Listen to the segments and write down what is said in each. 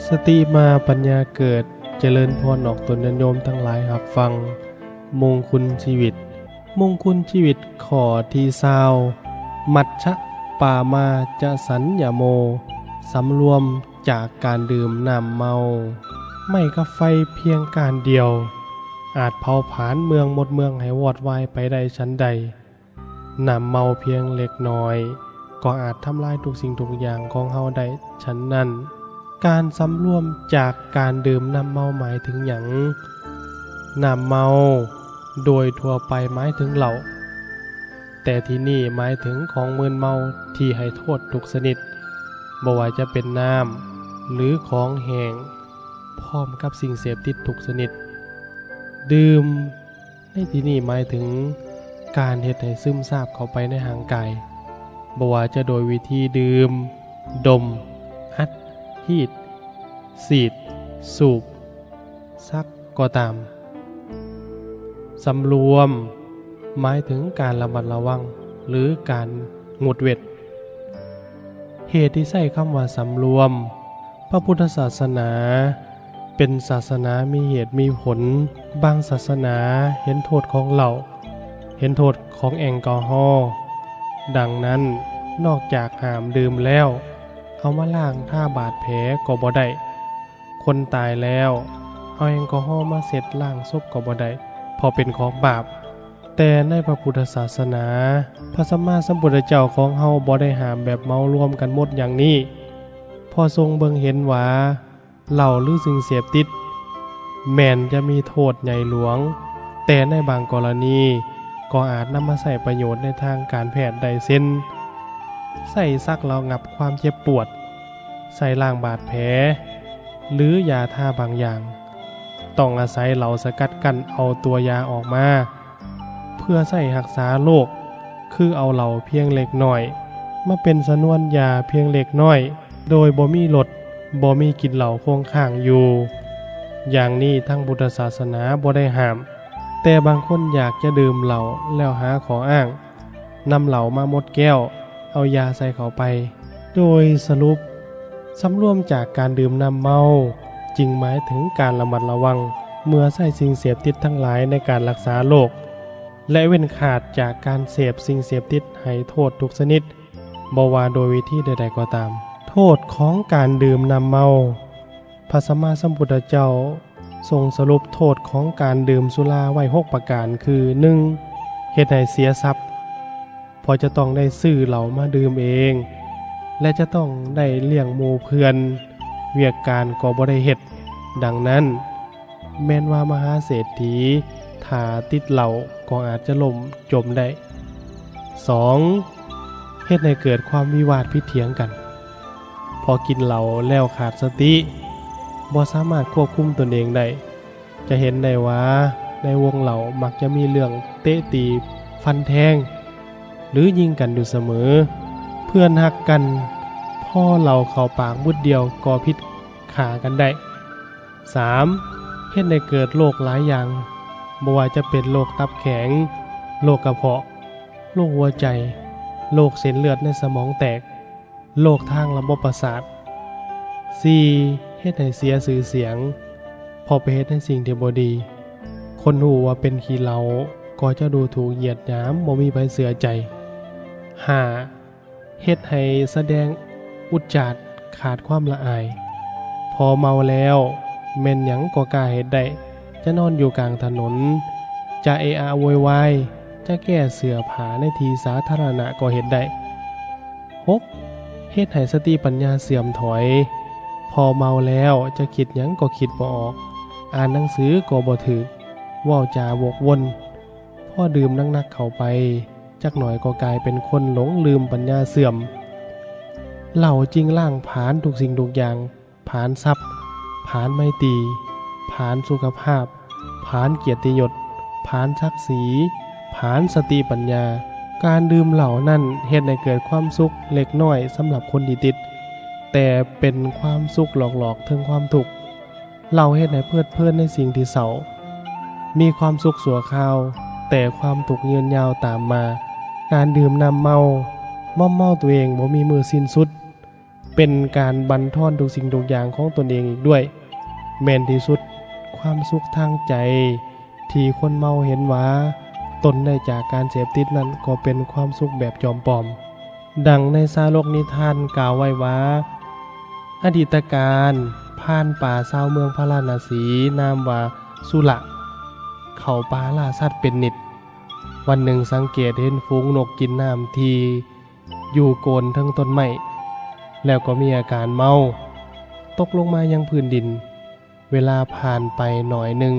สติมาปัญญาเกิดเจริญพรออกตนโยมทั้งหลายรับฟังมงคลชีวิตมงคลชีวิตข้อที่20มัชฌะปามาจะสัญญโมสำรวมจากการดื่มน้ำเมาไม่กับไฟเพียงการเดียวอาจเผาผลาญเมืองหมดเมืองให้วอดวายไปได้ชั้นใดน้ำเมาเพียงเล็กน้อยก็อาจทำลายทุกสิ่งทุกอย่างของเฮาได้ชั้นนั้นการสำรวมจากการดื่มน้ำเมาหมายถึงหยังน้ำเมาโดยทั่วไปหมายถึงเหล้าแต่ที่นี่หมายถึงของมึนเมาที่ให้โทษทุกชนิดบ่ว่าจะเป็นน้ำหรือของแห้งพร้อมกับสิ่งเสพติดทุกชนิดดื่มในที่นี่หมายถึงการเฮ็ดให้ซึมซาบเข้าไปในร่างกายบ่ว่าจะโดยวิธีดื่มดมอัดฮีดสีดสูบซักก็ตามสำรวมหมายถึงการระมัดระวังหรือการงดเว้นเหตุที่ใช้คำว่าสำรวมพระพุทธศาสนาเป็นศาสนามีเหตุมีผลบางศาสนาเห็นโทษของเหล้าเห็นโทษของแอลกอฮอล์ดังนั้นนอกจากห้ามดื่มแล้วเอามาล้างท่าบาดแผลก็บ่ได้คนตายแล้วเอาแอลกอฮอล์มาเสร็จล้างศพก็บ่ได้เพราะเป็นของบาปแต่ในพระพุทธศาสนาพระสัมมาสัมพุทธเจ้าของเฮาบ่ได้ห้ามแบบเมารวมกันหมดอย่างนี้พอทรงเบิ่งเห็นว่าเหล้าหรือสิ่งเสพติดแม้นจะมีโทษใหญ่หลวงแต่ในบางกรณีก็อาจนำมาใช้ประโยชน์ในทางการแพทย์ได้เช่นใส่ซักระงับความเจ็บปวดใส่ล้างบาดแผลหรือยาทาบางอย่างต้องอาศัยเหล้าสกัดกั้นเอาตัวยาออกมาเพื่อใส่รักษาโรคคือเอาเหล้าเพียงเล็กน้อยมาเป็นชนวนยาเพียงเล็กน้อยโดยบ่มีรสบ่มีกลิ่นเหล้าคงค้างอยู่อย่างนี้ทั้งพุทธศาสนาบ่ได้ห้ามแต่บางคนอยากจะดื่มเหล้าแล้วหาขออ้างนำเหล้ามาหมดแก้วเอายาใส่เข้าไปโดยสรุปสำรวมจากการดื่มน้ำเมาจึงหมายถึงการระมัดระวังเมื่อใช้สิ่งเสพติดทั้งหลายในการรักษาโรคและเว้นขาดจากการเสพสิ่งเสพติดให้โทษทุกชนิดบ่ว่าโดยวิธีใดๆก็ตามโทษของการดื่มน้ำเมาพระสัมมาสัมพุทธเจ้าทรงสรุปโทษของการดื่มสุราไว้6ประการคือ 1. เฮ็ดให้เสียทรัพย์เพราะจะต้องได้ซื้อเหล้ามาดื่มเองและจะต้องได้เลี้ยงหมู่เพื่อนเวียกการก็บ่ได้เฮ็ดดังนั้นแม้นว่ามหาเศรษฐีถ้าติดเหล้าก็อาจจะล่มจมได้ 2. เฮ็ดให้เกิดความวิวาทพิเถียงกันพอกินเหล้าแล้วขาดสติบ่สามารถควบคุมตนเองได้จะเห็นได้ว่าในวงเหล้ามักจะมีเรื่องเตะตีฟันแทงหรือยิงกันอยู่เสมอเพื่อนฮักกันพ่อเหล้าเข้าปากบุดเดียวก็พิษขากันได้ 3. เฮ็ดให้เกิดโรคหลายอย่างบ่ว่าจะเป็นโรคตับแข็งโรคกระเพาะโรคหัวใจโรคเส้นเลือดในสมองแตกโรคทางระบบประสาท 4. เฮ็ดให้เสียชื่อเสียงพอไปเฮ็ดในสิ่งที่บ่ดีคนรู้ว่าเป็นขี้เหล้าก็จะดูถูกเหยียดหยามบ่มีไผเชื่อใจ 5. เฮ็ดให้แสดงอุจจาระขาดความละอายพอเมาแล้วแม่นหยังก็กล้าเฮ็ดได้จะนอนอยู่กลางถนนจะเอะอะโวยวายจะแก้เสื้อผ้าในที่สาธารณะก็เฮ็ดได้ 6. เฮ็ดให้สติปัญญาเสื่อมถอยพอเมาแล้วจะคิดหยังก็คิดบ่ออกอ่านหนังสือก็บ่ถูกเว้าจาวกวนพอดื่มนักๆเข้าไปจักหน่อยก็กลายเป็นคนหลงลืมปัญญาเสื่อมเหล้าจริงล่างผลาญทุกสิ่งทุกอย่างผลาญทรัพย์ผลาญไมตรีผลาญสุขภาพผลาญเกียรติยศผลาญศักดิ์ศรีผลาญสติปัญญาการดื่มเหล้านั้นเฮ็ดให้เกิดความสุขเล็กน้อยสำหรับคนที่ติดแต่เป็นความสุขหลอกๆถึงความทุกข์เหล้าเฮ็ดให้เพลิดเพลินในสิ่งที่เศร้ามีความสุขชั่วคราวแต่ความทุกข์ยืนยาวตามมาการดื่มน้ำเมาม่อมเมาตัวเองบ่มีมือสิ้นสุด เป็นการบั่นทอนทุกสิ่งทุกอย่างของตนเองอีกด้วยแม่นที่สุดความสุขทางใจที่คนเมาเห็นว่าตนได้จากการเสพติดนั้นก็เป็นความสุขแบบจอมปลอมดังในสาลกนิทานกล่าวไว้ว่าอดีตการผ่านป่าชาวเมืองพาราณสีนามว่าสุละเขาป่าล่าสัตว์เป็นนิดวันหนึ่งสังเกตเห็นฝูงนกกินน้ำที่อยู่โกนทั้งต้นไม้แล้วก็มีอาการเมาตกลงมายังพื้นดินเวลาผ่านไปหน่อยหนึ่ง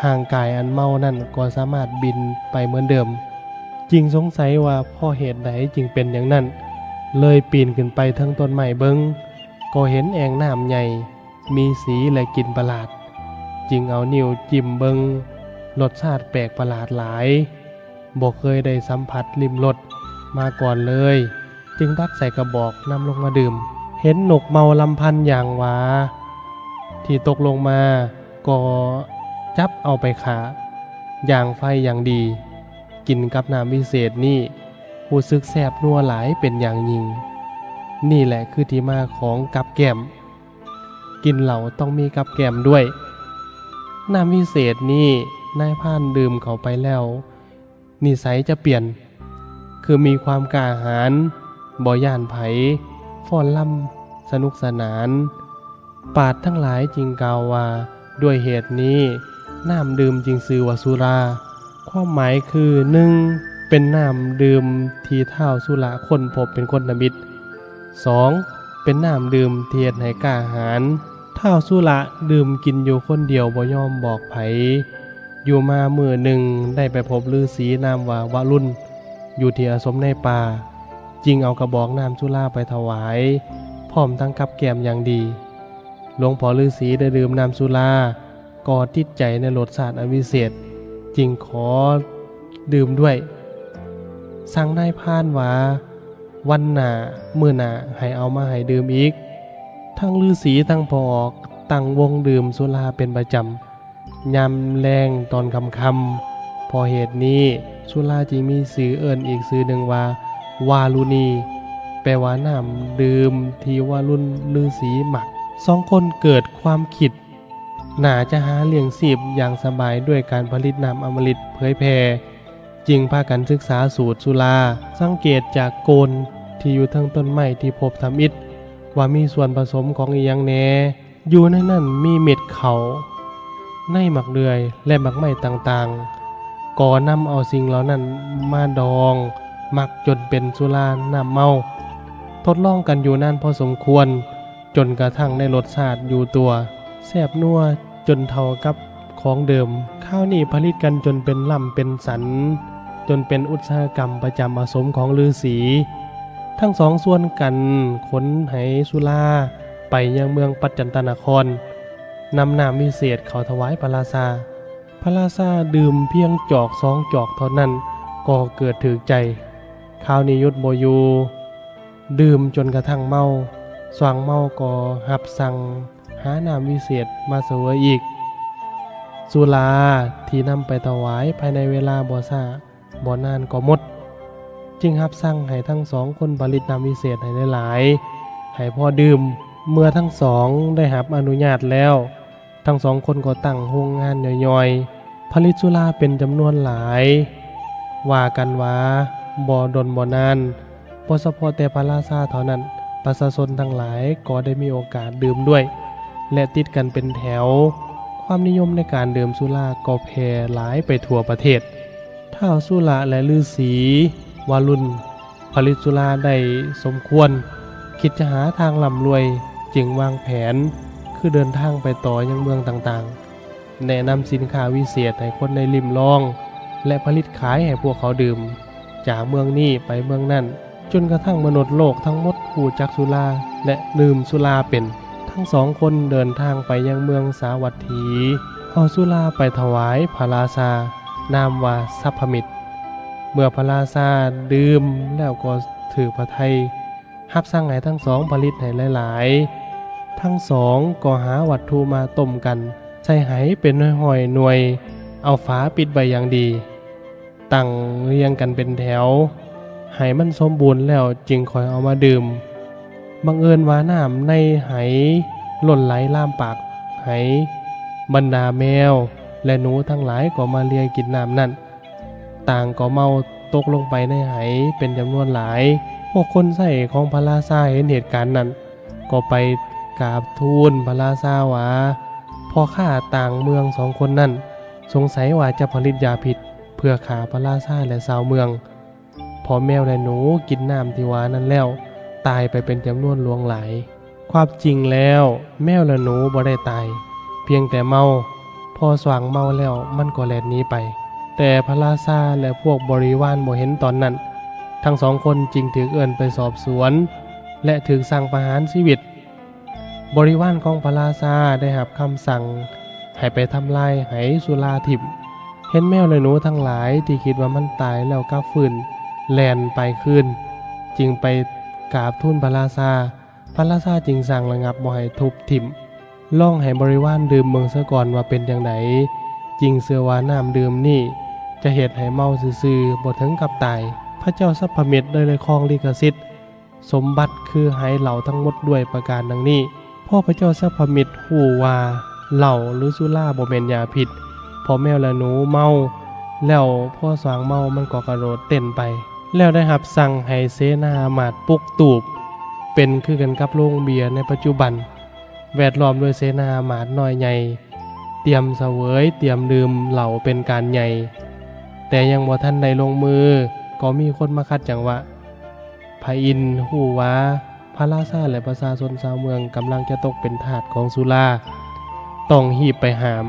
ห่างกายอันเมานั่นก็สามารถบินไปเหมือนเดิมจึงสงสัยว่าเพราะเหตุใดจึงเป็นอย่างนั้นเลยปีนขึ้นไปทั้งต้นไม้เบิงก็เห็นแอ่งน้ำใหญ่มีสีและกลิ่นประหลาดจึงเอานิ้วจิ้มเบิงรสชาติแปลกประหลาดหลายบ่เคยได้สัมผัสลิ้มรสมาก่อนเลยจึงตักใส่กระบอกนำลงมาดื่มเห็นนกเมาลำพันอย่างหวาที่ตกลงมาก็จับเอาไปขาอย่างไฟอย่างดีกินกับน้ำวิเศษนี่รู้สึกแสบนัวหลายเป็นอย่างยิ่งนี่แหละคือที่มาของกับแก้มกินเหล้าต้องมีกับแก้มด้วยน้ำวิเศษนี่นายพรานดื่มเข้าไปแล้วนิสัยจะเปลี่ยนคือมีความกล้าหาญบ่ย่านไผฟ้อนล่ำสนุกสนานปราชญ์ทั้งหลายจึงกล่าวว่าด้วยเหตุนี้น้ำดื่มจึงชื่อว่าสุราความหมายคือ 1. เป็นน้ำดื่มที่ท้าวสุระค้นพบเป็นคนนมิตร 2. เป็นน้ำดื่มที่เฮ็ดให้กล้าหาญท้าวสุระดื่มกินอยู่คนเดียวบ่ยอมบอกไผอยู่มามื้อหนึ่งได้ไปพบฤาษีนามว่าวรุณอยู่ที่อาสมในป่าจึงเอากระบอกน้ำสุราไปถวายพร้อมทั้งกับแกล้มอย่างดีหลวงพ่อฤาษีได้ดื่มน้ำสุราก็ติดใจในรสชาติอันวิเศษจึงขอดื่มด้วยสั่งนายพรานว่าวันหน้ามื้อหน้าให้เอามาให้ดื่มอีกทั้งฤาษีทั้งพ่อออกตั้งวงดื่มสุราเป็นประจำยามแลงตอนค่ำๆพอเหตุนี้สุราจึงมีชื่อเอิ้นอีกชื่อหนึ่งว่าวารุณีแปลว่าน้ำดื่มที่วารุณฤาษีหมักสองคนเกิดความคิดน่าจะหาเลี้ยงชีพอย่างสบายด้วยการผลิตน้ำอมฤตเผยแผ่จึงพากันศึกษาสูตรสุราสังเกตจากโกนที่อยู่ทั้งต้นไม้ที่พบทำอิฐว่ามีส่วนผสมของอีหยังแหน่อยู่ในนั้นมีเม็ดเขาในหมักเดือยและหมักไม้ต่างๆก่อนำเอาสิ่งเหล่านั้นมาดองหมักจนเป็นสุราน้ำเมาทดลองกันอยู่นานพอสมควรจนกระทั่งได้รสชาติอยู่ตัวแซ่บนัวจนเท่ากับของเดิมข้าวนี่ผลิตกันจนเป็นล่ำเป็นสันจนเป็นอุตสาหกรรมประจำอาสมของฤาษีทั้งสองส่วนกันขนไหสุราไปยังเมืองปัจจันตนครนำน้ำวิเศษเขาถวายพระราชาพระราชาดื่มเพียงจอก2 จอกเท่านั้นก็เกิดถึกใจข้าวนิยุทธโบยูดื่มจนกระทั่งเมาสว่างเมาก็หับสั่งหาน้ำวิเศษมาเสวยอีกสุราที่นำไปถวายภายในเวลาบ่ช้าบ่นานก็หมดจึงหับสั่งให้ทั้งสองคนผลิตน้ำวิเศษให้หลายๆให้พอดื่มเมื่อทั้งสองได้รับอนุญาตแล้วทั้งสองคนก็ตั้งโรงงานย่อยๆผลิตสุราเป็นจำนวนหลายว่ากันว่าบ่ดนบ่นานบ่เฉพาะแต่พระราชาเท่านั้นประชาชนทั้งหลายก็ได้มีโอกาสดื่มด้วยและติดกันเป็นแถวความนิยมในการดื่มสุราก็แพร่หลายไปทั่วประเทศท้าวสุระและฤาษีวารุณผลิตสุราได้สมควรคิดจะหาทางร่ำรวยจึงวางแผนคือเดินทางไปต่อยังเมืองต่างๆแนะนำสินค้าวิเศษให้คนได้ลิ้มลองและผลิตขายให้พวกเขาดื่มจากเมืองนี้ไปเมืองนั้นจนกระทั่งมนุษย์โลกทั้งหมดรู้จักสุราและดื่มสุราเป็นทั้งสองคนเดินทางไปยังเมืองสาวัตถีเอาสุราไปถวายพระราชานามว่าสัพพมิตรเมื่อพระราชาดื่มแล้วก็ถือพระทัยรับสั่งให้ทั้งสองผลิตให้หลายๆทั้งสองก็หาวัตถุมาต้มกันใส่ไหเป็นห้อยๆหน่วยเอาฝาปิดไว้อย่างดีตั้งเรียงกันเป็นแถวให้มันสมบูรณ์แล้วจึงค่อยเอามาดื่ม บังเอิญว่าน้ำในไหหล่นไหลล่ามปากไหบรรดาแมวและหนูทั้งหลายก็มาเลียกินน้ำนั้นต่างก็เมาตกลงไปในไหเป็นจำนวนหลายพวกคนใส่ของพระราชาเห็นเหตุการณ์นั้นก็ไปกราบทูลพระราชาว่าพ่อข้าต่างเมือง2 คนนั้นสงสัยว่าจะผลิตยาพิษเพื่อฆ่าพระราชาและชาวเมืองพอแมวและหนูกินน้ำที่ว่านั้นแล้วตายไปเป็นจำนวนหลวงหลายความจริงแล้วแมวและหนูบ่ได้ตายเพียงแต่เมาพอสว่างเมาแล้วมันก็แล่นหนีไปแต่พระราชาและพวกบริวารบ่เห็นตอนนั้นทั้ง2 คนจึงถูกเอิ้นไปสอบสวนและถูกสั่งประหารชีวิตบริวารของพระราชาได้รับคำสั่งให้ไปทำลายไหสุราทิพย์เห็นแมวและหนูทั้งหลายที่คิดว่ามันตายแล้วกลับฟื้นแล่นไปคืนจึงไปกราบทูลพระราชาพระราชาจึงสั่งระงับบ่ให้ทุบทิ่มลองให้บริวารดื่มเมืองซะก่อนว่าเป็นจังไดจริงเชื่อว่าน้ำดื่มนี่จะเฮ็ดให้เมาซื่อๆบ่ถึงกับตายพระเจ้าสัพพมิตรได้เลยครองลิขสิทธิ์สมบัติคือไหเหล่าทั้งหมดด้วยประการดังนี้พ่อพระเจ้าสัพพมิตรฮู้ว่าเหล้าหรือสุราบ่แม่นยาพิษพอแมวและหนูเมาแล้วพ่อสว่างเมามันก็กระโดดเต้นไปแล้วได้รับสั่งให้เสนามาตย์ปลุกตูบเป็นคือกันกับโรงเบียร์ในปัจจุบันแวดล้อมด้วยเสนามาตย์น้อยใหญ่เตรียมเสวยเตรียมดื่มเหล้าเป็นการใหญ่แต่ยังบ่ทันได้ลงมือก็มีคนมาคัดจังว่าพระอินทร์ฮู้ว่าพระราชาและประชาชนชาวเมืองกำลังจะตกเป็นทาสของสุราต้องหีบไปหาม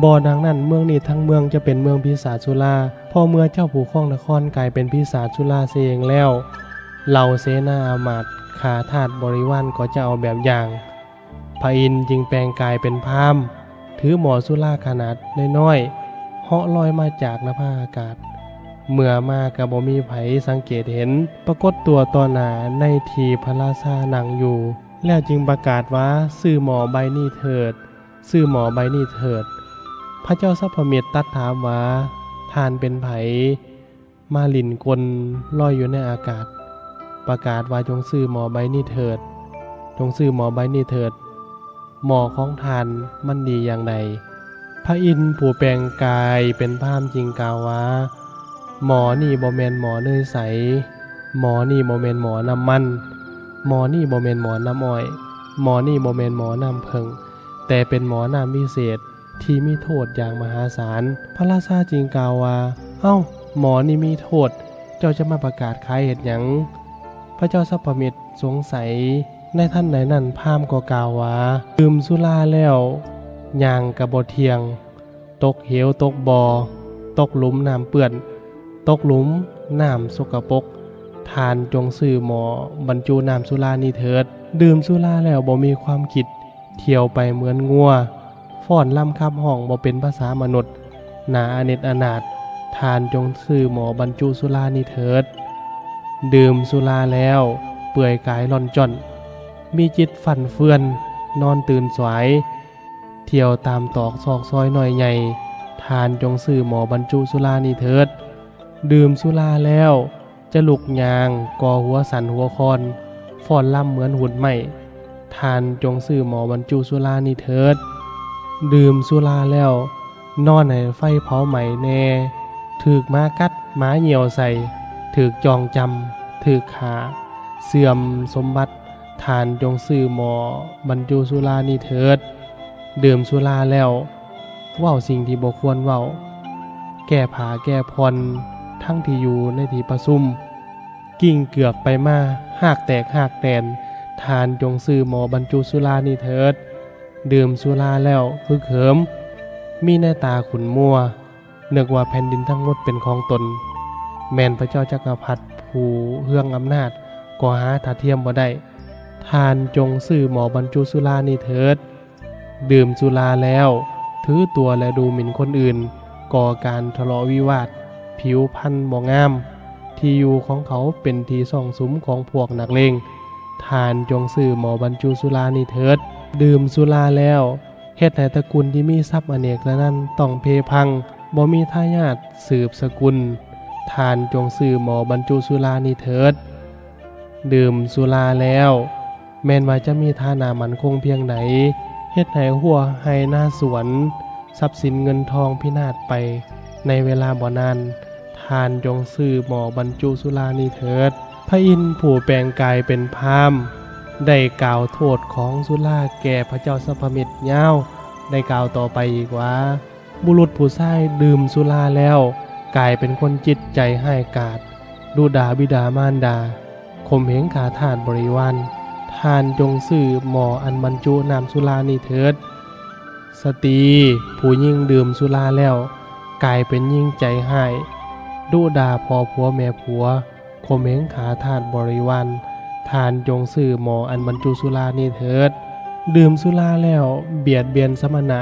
บ่ดังนั้นเมืองนี้ทั้งเมืองจะเป็นเมืองพิศาจสุราพอเมื่อเจ้าผู้ครองนครกลายเป็นพิศาจสุราเสียเองแล้วเหล่าเสนาอามาตย์ขาทาสบริวารก็จะเอาแบบอย่างพระอินทร์จึงแปลงกายเป็นพราหมณ์ถือหมอสุราขนาดน้อยๆเหาะลอยมาจากนภาอากาศเมื่อมาก็บ่มีไผสังเกตเห็นปรากฏตัวต่อหน้าในที่พระราชานั่งอยู่แล้วจึงประกาศว่าซื้อหมอใบนี้เถิดซื้อหมอใบนี้เถิดพระเจ้าสัพพมิตรตัดถามว่าท่านเป็นไผมาลิ่นกลลอยอยู่ในอากาศประกาศว่าจงซื้อหมอใบนี้เถิดจงซื้อหมอใบนี้เถิดหมอของท่านมันดีอย่างใดพระอินทร์ผู้แปลงกายเป็นพราหมณ์จึงกล่าวว่าหมอนี่บ่แม่นหมอเนยใสหมอนี่บ่แม่นหมอน้ำมันหมอนี่บ่แม่นหมอน้ำอ้อยหมอนี่บ่แม่นหมอน้ำผึ้งแต่เป็นหมอน้ำวิเศษที่มีโทษอย่างมหาศาลพระราชาจึงกล่าวว่าเอ้าหมอนี่มีโทษเจ้าจะมาประกาศขายเหตุหยังพระเจ้าสัพพมิตรสงสัยในท่านใดนั้นพราหมณ์ก็กล่าวว่าดื่มสุราแล้วย่างกะบ่เที่ยงตกเหวตกบ่อตกหลุมน้ำเปื้อนตกหลุมน้ำสกปรกทานจงซื้อหมอบรรจุน้ำสุรานี้เถิดดื่มสุราแล้วบ่มีความคิดเที่ยวไปเหมือนงัวฟ้อนล่ำคับห้องบ่เป็นภาษามนุษย์หนาอเนจอนาถทานจงซื้อหมอบรรจุสุรานี้เถิดดื่มสุราแล้วเปื่อยกายร่อนจ้อนมีจิตฝันเฟือนนอนตื่นสวยเที่ยวตามตอกซอกซอยหน่อยใหญ่ทานจงซื้อหมอบรรจุสุรานี้เถิดดื่มสุราแล้วจะลุกยางก่อหัวสันหัวคอนฟ้อนล่ำเหมือนหุ่นไหมทานจงซื้อหมอบรรจุสุรานี้เถิดดื่มสุราแล้วนอนให้ไฟเผาไหม้แน่ถูกม้ากัดม้าเหี่ยวใส่ถูกจองจำถูกขาเสื่อมสมบัติทานจงซื้อหมอบรรจุสุรานี้เถิดดื่มสุราแล้วเว้าสิ่งที่บ่ควรเว้าแก้ผาแก้พรทั้งที่อยู่ในที่ประชุมกิ่งเกือกไปมาหากแตกหากแตนทานจงซื้อหมอบรรจุสุรานี้เถิดดื่มสุราแล้วฮึกเหิมมีหน้าตาขุ่นมัวนึกว่าแผ่นดินทั้งหมดเป็นของตนแม่นพระเจ้าจักรพรรดิผู้เฮืองอำนาจก็หาถ้าเทียมบ่ได้ทานจงซื้อหมอบรรจุสุรานี้เถิดดื่มสุราแล้วถือตัวและดูหมิ่นคนอื่นก่อการทะเลาะวิวาทผิวพรรณบ่งามที่อยู่ของเขาเป็นที่ซ่องสุมของพวกนักเลงทานจงซื้อหมอบรรจุสุรานี้เถิดดื่มสุราแล้วเฮ็ดให้ตระกูลที่มีทรัพย์อเนกและนั้นต้องเพพังบ่มีทายาทสืบสกุลทานจงซื้อหมอบรรจุสุรานี้เถิดดื่มสุราแล้ว แม้นว่าจะมีฐานะมั่นคงเพียงใดเฮ็ดให้หัวให้หน้าสวนทรัพย์สินเงินทองพินาศไปในเวลาบ่นานทานจงซื้อหมอบรรจุสุรานี้เถิดพระอินทร์ผู้แปลงกายเป็นพราหมณ์ได้กล่าวโทษของสุราแก่พระเจ้าสัพพมิตรยาวได้กล่าวต่อไปอีกว่าบุรุษผู้ชายดื่มสุราแล้วกลายเป็นคนจิตใจห้ายกาจดุด่าบิดามารดาข่มเหงขาทาสบริวารทานจงซื้อหม้ออันบรรจุน้ำสุรานี้เถิดสตรีผู้ยิ่งดื่มสุราแล้วกลายเป็นยิ่งใจห้ายดุด่าพ่อผัวแม่ผัวข่มเหงขาทาสบริวารทานจงซื้อหม้ออันบรรจุสุรานี้เถิดดื่มสุราแล้วเบียดเบียนสมณะ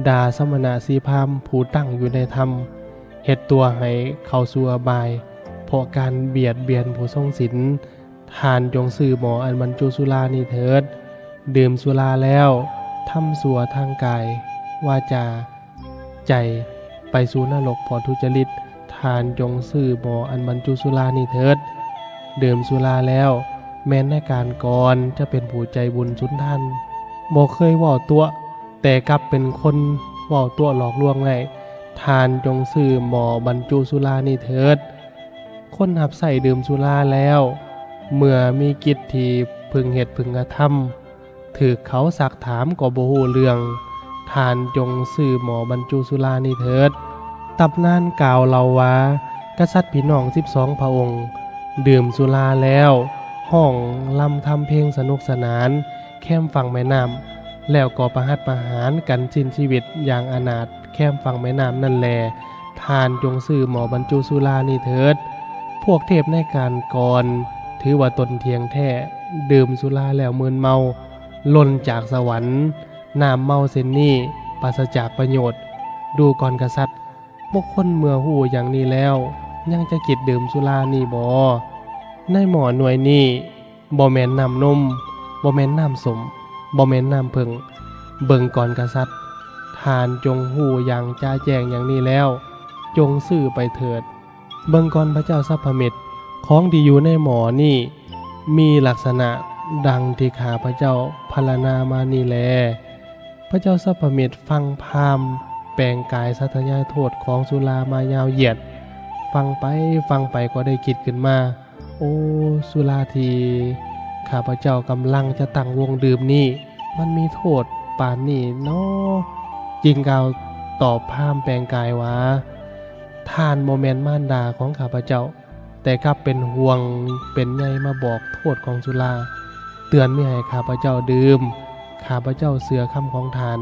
ด่าสมณะสีพราหมณ์ผู้ตั้งอยู่ในธรรมเฮ็ดตัวให้เข้าสู่อบายเพราะการเบียดเบียนผู้ทรงศีลทานจงซื้อหม้ออันบรรจุสุรานี้เถิดดื่มสุราแล้วทำชั่วทางกายวาจาใจไปสู่นรกเพราะทุจริตทานจงซื้อหม้ออันบรรจุสุรานี้เถิดดื่มสุราแล้วแม้นในการก่อนจะเป็นผู้ใจบุญสุนทานบ่เคยเว้าตัวแต่กลับเป็นคนเว้าตัวหลอกลวงไว้ทานจงซื้อหม้อบรรจุสุรานี้เถิดคนหับใส่ดื่มสุราแล้วเมื่อมีกิจที่พึงเฮ็ดพึงกระทำถูกเขาซักถามก็บ่ฮู้เรื่องทานจงซื้อหม้อบรรจุสุรานี้เถิดตำนานกล่าวเล่าว่ากษัตริย์พี่น้อง12พระองค์ดื่มสุราแล้วห้องลำทำเพลงสนุกสนานแคมฝั่งแม่น้ำแล้วก็ประหัตประหารกันสิ้นชีวิตอย่างอนาถแคมฝั่งแม่น้ำนั่นแลทานจงซื้อหม้อบรรจุสุรานี้เถิดพวกเทพในการก่อนถือว่าตนเทียงแท้ดื่มสุราแล้วมึนเมาล่นจากสวรรค์น้ำเมาเส้นนี้ปราศจากประโยชน์ดูก่อนกษัตริย์บุคคลเมื่อหู้อย่างนี้แล้วยังจะกิดดื่มสุรานี่บ่ในหม้อหน่วยนี้บ่แม่นน้ำนมบ่แม่นน้ำสมบ่แม่นน้ำผึ้งเบิ่งก่อนกษัตริย์ทานจงหู้อย่างจ้าแจ้งอย่างนี้แล้วจงซื้อไปเถิดเบิ่งก่อนพระเจ้าสัพพมิตรของที่อยู่ในหม้อนี่มีลักษณะดังที่ข้าพระเจ้าพรรณนามานี่แลพระเจ้าสัพพมิตรฟังพราหมณ์แปลงกายสัทยายโทษของสุรามายาวเหยียดฟังไปก็ได้คิดขึ้นมาโอ้สุราทีข้าพเจ้ากำลังจะตั้งวงดื่มนี่มันมีโทษป่านนี้เนาะจึงกล่าวตอบพราหมณ์แปลงกายว่าท่านโมเมนต์มารดาของข้าพเจ้าแต่กลับเป็นห่วงเป็นใยมาบอกโทษของสุราเตือนไม่ให้ข้าพเจ้าดื่มข้าพเจ้าเสือคำของทาน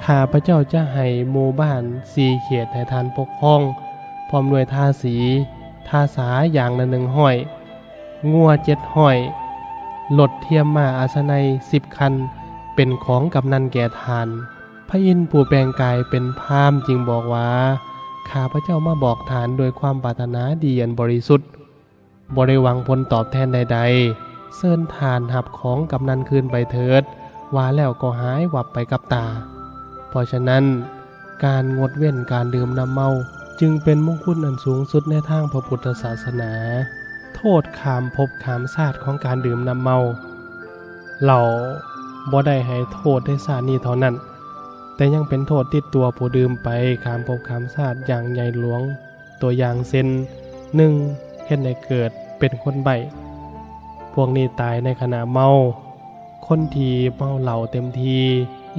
ข้าพเจ้าจะให้หมู่บ้าน4 เขตให้ทานปกครองพร้อมด้วยทาสีทาสาอย่างละ1 ห้อยงัว7 ห้อยรถเทียมม้าอาสนัย10 คันเป็นของกำนันแก่ทานพระอินทร์ผู้แปลงกายเป็นพราหมณ์จึงบอกว่าข้าพเจ้ามาบอกทานโดยความปรารถนาดีอันบริสุทธิ์บ่ได้หวังผลตอบแทนใดๆเชิญทานหับของกำนันคืนไปเถิดว่าแล้วก็หายวับไปกับตาเพราะฉะนั้นการงดเว้นการดื่มน้ำเมาจึงเป็นมงคลอันสูงสุดในทางพระพุทธศาสนาโทษขามภพขามชาติของการดื่มน้ำเมาเราบ่ได้ให้โทษในชาตินี้เท่านั้นแต่ยังเป็นโทษติดตัวผู้ดื่มไปขามภพขามชาติอย่างใหญ่หลวงตัวอย่างเช่น 1. เฮ็ดให้เกิดเป็นคนใบ้พวกนี้ตายในขณะเมาคนที่เมาเหล้าเต็มที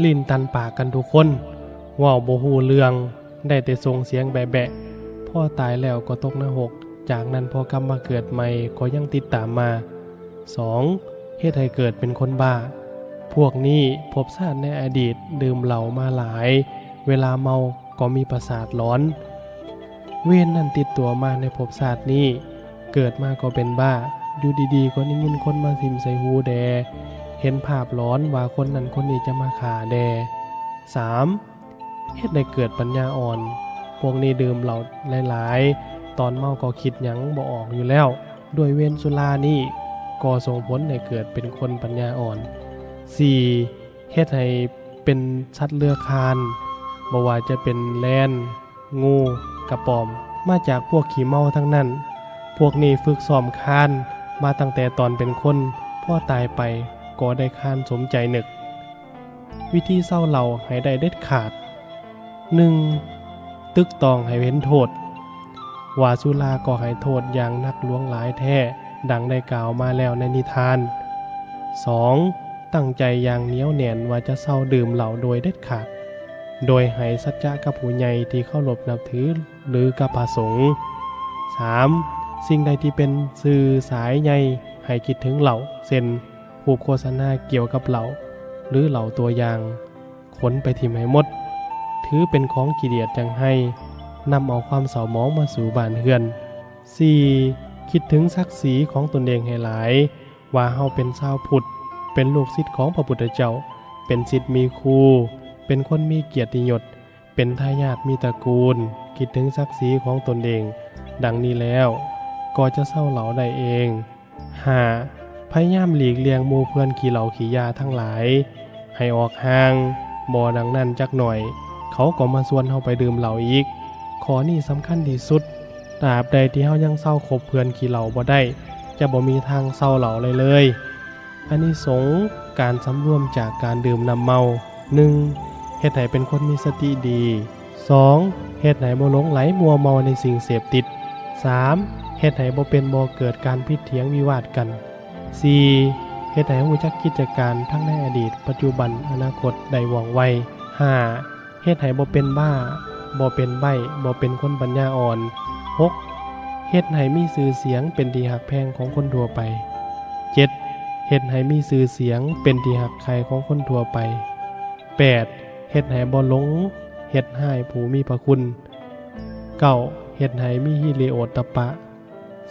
ลิ้นตันปากกันทุกคนเว้าบ่ฮู้เรื่องได้แต่ส่งเสียงแบะๆพ่อตายแล้วก็ตกนรกจากนั้นพอกลับมาเกิดใหม่ก็ยังติดตามมา 2. เฮ็ดให้เกิดเป็นคนบ้าพวกนี้พบชาติในอดีตดื่มเหล้ามาหลายเวลาเมาก็มีประสาทร้อนเวรนั่นติดตัวมาในภพชาตินี้เกิดมาก็เป็นบ้าอยู่ดีๆก็ได้ยินคนมาซิมใส่หูแดเห็นภาพร้อนว่าคนนั้นคนนี้จะมาฆ่าแด 3. เฮ็ดให้เกิดปัญญาอ่อนพวกนี้ดื่มเหล้าหลายๆตอนเมาก็คิดหยังบ่ออกอยู่แล้วด้วยเวรสุรานี้ก็ส่งผลให้เกิดเป็นคนปัญญาอ่อน 4. เฮ็ดให้เป็นสัตว์เลื้อยคลานบ่ว่าจะเป็นแลนงูกระป๋อมมาจากพวกขี้เมาทั้งนั้นพวกนี้ฝึกซ้อมคลานมาตั้งแต่ตอนเป็นคนพ่อตายไป ก็ได้ค้านสมใจนึกวิธีเศร้าเหล่าให้ได้เด็ดขาด 1. ตึกตองให้เว้นโทษว่าสุราก็ให้โทษอย่างนักหลวงหลายแท้ดังได้กล่าวมาแล้วในนิทาน 2. ตั้งใจอย่างเหนียวแน่นว่าจะเศร้าดื่มเหล้าโดยเด็ดขาดโดยให้สัจจะกับผู้ใหญ่ที่เคารพนับถือหรือกับพระสงฆ์ 3. สิ่งใดที่เป็นสื่อสายใยให้คิดถึงเหล้าเช่นรูปโฆษณาเกี่ยวกับเหล้าหรือเหล้าตัวอย่างขนไปทิ่มให้หมดถือเป็นของขี้เดียดจังให้นำเอาความเศร้าหมองมาสู่บ้านเฮือน 4. คิดถึงศักดิ์ศรีของตนเองให้หลายว่าเฮาเป็นชาวพุทธเป็นลูกศิษย์ของพระพุทธเจ้าเป็นศิษย์มีครูเป็นคนมีเกียรติยศเป็นทายาทมีตระกูลคิดถึงศักดิ์ศรีของตนเองดังนี้แล้วก็จะเศร้าเหลาได้เอง 5. พยายามหลีกเลี่ยงหมู่เพื่อนขี้เหล้าขี้ยาทั้งหลายให้ออกห่างบ่ดังนั้นจักหน่อยเขาก็มาชวนเฮาไปดื่มเหล้าอีกข้อนี้สำคัญที่สุดตราบใดที่เฮายังเศร้าคบเพื่อนขี้เหล้าบ่ได้จะบ่มีทางเศร้าเหล้าเลยอานิสงส์การสำรวมจากการดื่มน้ำเมา 1. เฮ็ดให้เป็นคนมีสติดี 2. เฮ็ดให้บ่หลงไหลมัวเมาในสิ่งเสพติด 3. เฮ็ดให้บ่เป็นบ่เกิดการพิดเถียงวิวาทกัน 4. เฮ็ดให้รู้จักกิจการทั้งในอดีตปัจจุบันอนาคตได้ว่องไว 5. เฮ็ดให้บ่เป็นบ้าบ่เป็นใบ้บ่เป็นคนปัญญาอ่อน 6. เฮ็ดให้มีชื่อเสียงเป็นที่ฮักแพงของคนทั่วไป 7. เฮ็ดให้มีชื่อเสียงเป็นที่ฮักใคร่ของคนทั่วไป 8. เฮ็ดให้บ่หลงเฮ็ดให้ผู้มีพระคุณ 9. เฮ็ดให้มีฮิริโอตตัปปะ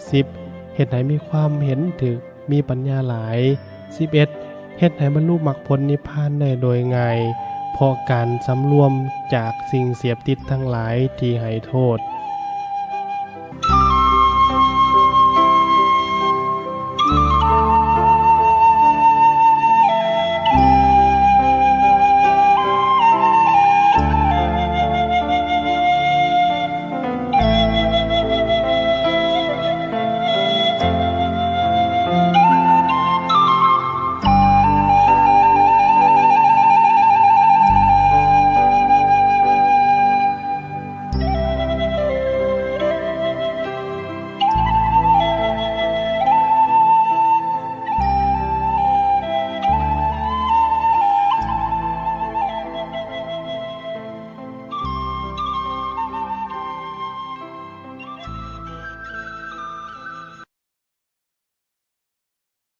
10. เฮ็ดให้มีความเห็นถึกมีปัญญาหลาย 11. เฮ็ดให้บรรลุมรรคผลนิพพานได้โดยง่ายเพราะการสำรวมจากสิ่งเสพติดทั้งหลายที่ให้โทษ